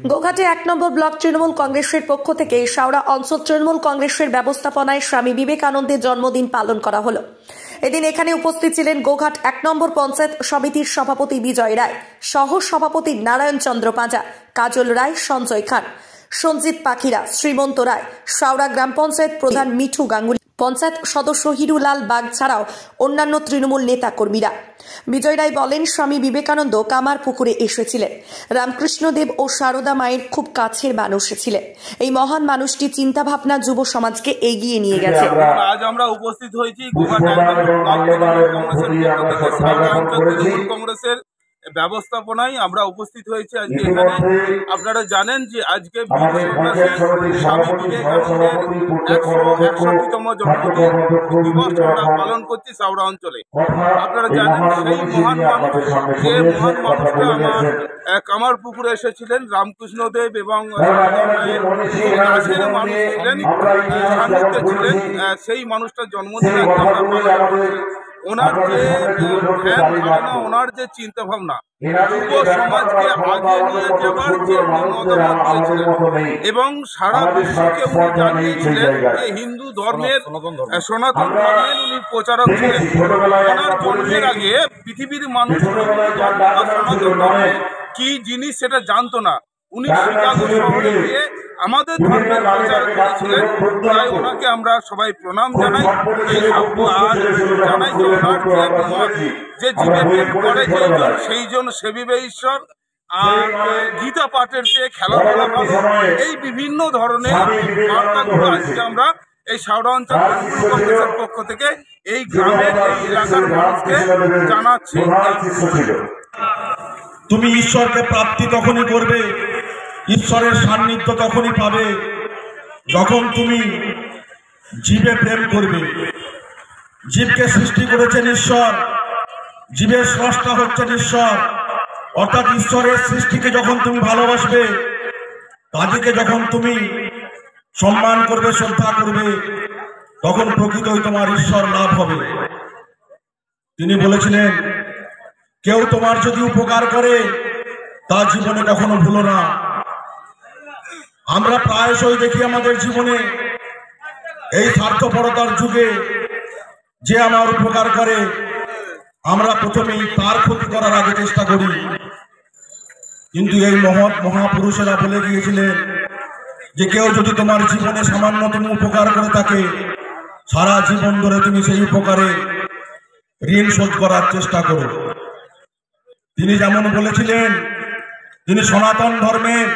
গোঘাটে ১ নম্বর block Trinamool কংগ্রেসের পক্ষ থেকে শাওড়া অঞ্চল তৃণমূল কংগ্রেসের ব্যবস্থাপনায় স্বামী বিবেকানন্দের জন্মদিন পালন করা হলো। এদিন এখানে উপস্থিত ছিলেন গোঘাট ১ নম্বর পঞ্চায়েত সমিতির সভাপতি বিজয় রায়, সহ সভাপতি নারায়ণ চন্দ্র পাঁজা, কাজল রায়, সঞ্জয় খান, সঞ্জিত পাখিরা, শ্রীমন্ত রায়, শাওড়া গ্রাম পঞ্চায়েত প্রধান মিঠু গাঙ্গুলি, পঞ্চায়েত সদস্য হিরুলাল বাগ ছাড়াও অন্যান্য তৃণমূল নেতা কর্মীরা। বিজয় রায় বলেন, স্বামী বিবেকানন্দ কামারপুকুরে এসেছিলেন। রামকৃষ্ণদেব ও সারদা মায়ের খুব কাছের মানুষ ছিলেন। এই মহান মানুষটি চিন্তাভাবনা যুব সমাজকে এগিয়ে নিয়ে গেছে। আজ আমরা উপস্থিত হয়েছি কংগ্রেসের ব্যবস্থাপনায় আমরা উপস্থিত হয়েছি আজকে এখানে। আপনারা জানেন যে আজকে স্বামী বিবেকানন্দের 161তম জন্মদিন দিবস আমরা পালন করছি শাওড়া অঞ্চলে। আপনারা জানেন সেই মহান মানুষ, যে মহান মানুষটা আমার কামারপুকুরে এসেছিলেন, রামকৃষ্ণদেব এবং কাছের মানুষ ছিলেন, সান্নিধ্যে ছিলেন, সেই মানুষটার জন্মদিন ওনার যে ধ্যান ধারণা, ওনার যে চিন্তা ভাবনা, যুব সমাজকে আগে নিয়ে যাবার যে মতামত দিয়েছিলেন এবং সারা বিশ্বকে উনি জানিয়েছিলেন যে হিন্দু ধর্মের, সনাতন ধর্মের উনি প্রচারক ছিলেন। ওনার জন্মের আগে পৃথিবীর মানুষ সনাতন ধর্মে কি জিনিস সেটা জানতো না। উনি শিকাগো শহরে গিয়ে আমাদের ধর্মের প্রচার করেছিলেন। তাই ওনাকে আমরা সবাই প্রণাম জানাই। জানাই যে ওনার যে জীবে প্রেম করে সেইজন সেবিবে ঈশ্বর, আর গীতা পাঠের চেয়ে খেলাধুলা করে, এই বিভিন্ন ধরনের বার্তাগুলো আজকে আমরা এই শাওড়া অঞ্চল কংগ্রেসের পক্ষ থেকে এই গ্রামের, এই এলাকার মানুষকে জানাচ্ছি। তুমি ঈশ্বরকে প্রাপ্তি তখনই করবে, ঈশ্বরের সান্নিধ্য তখনই পাবে যখন তুমি জীবে প্রেম করবে। জীবকে সৃষ্টি করেছেন ঈশ্বর, জীবের স্রষ্টা হচ্ছেন ঈশ্বর। অর্থাৎ ঈশ্বরের সৃষ্টিকে যখন তুমি ভালোবাসবে, তাদেরকে যখন তুমি সম্মান করবে, শ্রদ্ধা করবে, তখন প্রকৃতই তোমার ঈশ্বর লাভ হবে। তিনি বলেছিলেন, কেউ তোমার যদি উপকার করে তা জীবনে কখনো ভুলো না। আমরা প্রায়শই দেখি আমাদের জীবনে এই স্বার্থপরতার যুগে, যে আমার উপকার করে আমরা প্রথমেই তার ক্ষতি করার আগে চেষ্টা করি। কিন্তু এই মহাপুরুষেরা বলে গিয়েছিলেন যে কেউ যদি তোমার জীবনে সামান্যতম উপকার করে থাকে, সারা জীবন ধরে তুমি সেই উপকারে ঋণ শোধ করার চেষ্টা করো। তিনি যেমন বলেছিলেন, তিনি সনাতন ধর্মের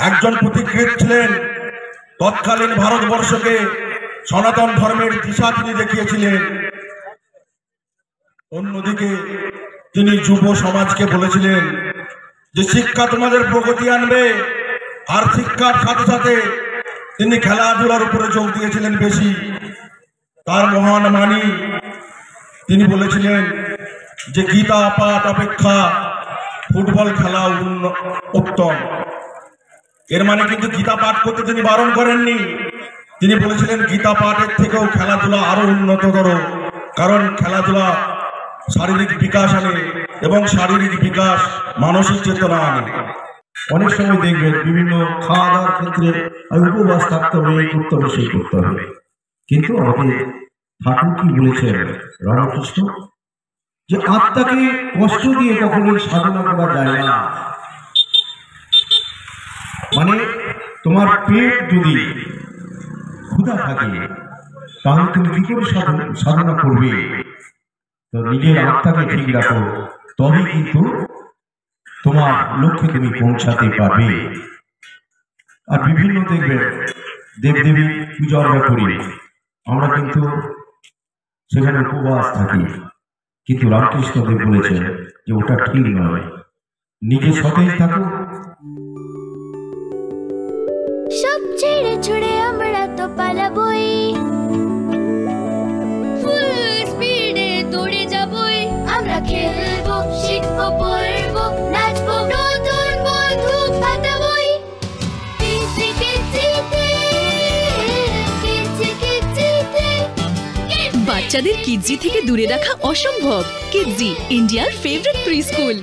একজন পথিকৃৎ ছিলেন। তৎকালীন ভারতবর্ষকে সনাতন ধর্মের দিশা তিনি দেখিয়েছিলেন। অন্যদিকে তিনি যুব সমাজকে বলেছিলেন যে শিক্ষা তোমাদের প্রগতি আনবে, আর শিক্ষার সাথে সাথে তিনি খেলাধুলার উপরে যোগ দিয়েছিলেন বেশি। তার মহান বাণী, তিনি বলেছিলেন যে গীতা পাঠ অপেক্ষা ফুটবল খেলা উত্তম। এর মানে কিন্তু গীতা পাঠ করতে তিনি বারণ করেননি। তিনি বলেছিলেন গীতা পাঠের থেকেও খেলাধুলা আরো উন্নততর, কারণ খেলাধুলা শারীরিক বিকাশ আনে এবং শারীরিক বিকাশ মানসিক চেতনা আনে। অনেক সময় দেখবেন বিভিন্ন খাওয়া দাওয়ার ক্ষেত্রে উপবাস থাকতে হবে, এই করতে হবে, সেই করতে হবে। কিন্তু আমাদের ঠাকুর কি বলেছেন রামকৃষ্ণ, যে আত্মাকে কষ্ট দিয়ে কখনোই সাধনা করা যায় না। মানে তোমার পেট যদি ক্ষুধা থাকে তাহলে তুমি কি করে সাধনা করবে? তো নিজের আত্মাকে ঠিক রাখো, তবে কিন্তু তোমার লক্ষ্যে তুমি পৌঁছাতে পারবে। আর বিভিন্ন দেখবেন দেবদেবী পূজা আমরা করি, আমরা কিন্তু সেখানে উপবাস থাকি, কিন্তু রামকৃষ্ণদেব বলেছেন যে ওটা ঠিক নয়। নিজে সতেজ থাকো। সব ছেড়ে ছুড়ে আমরা তো পালাবই, ফুল স্পিডে দৌড়ে যাবই। আমরা খেলবো, শিখবো, পড়বো, নাচবো, নতুন বন্ধু পাতাবই। বাচ্চাদের কিডজি থেকে দূরে রাখা অসম্ভব। কিডজি, ইন্ডিয়ার ফেভারিট প্রি স্কুল।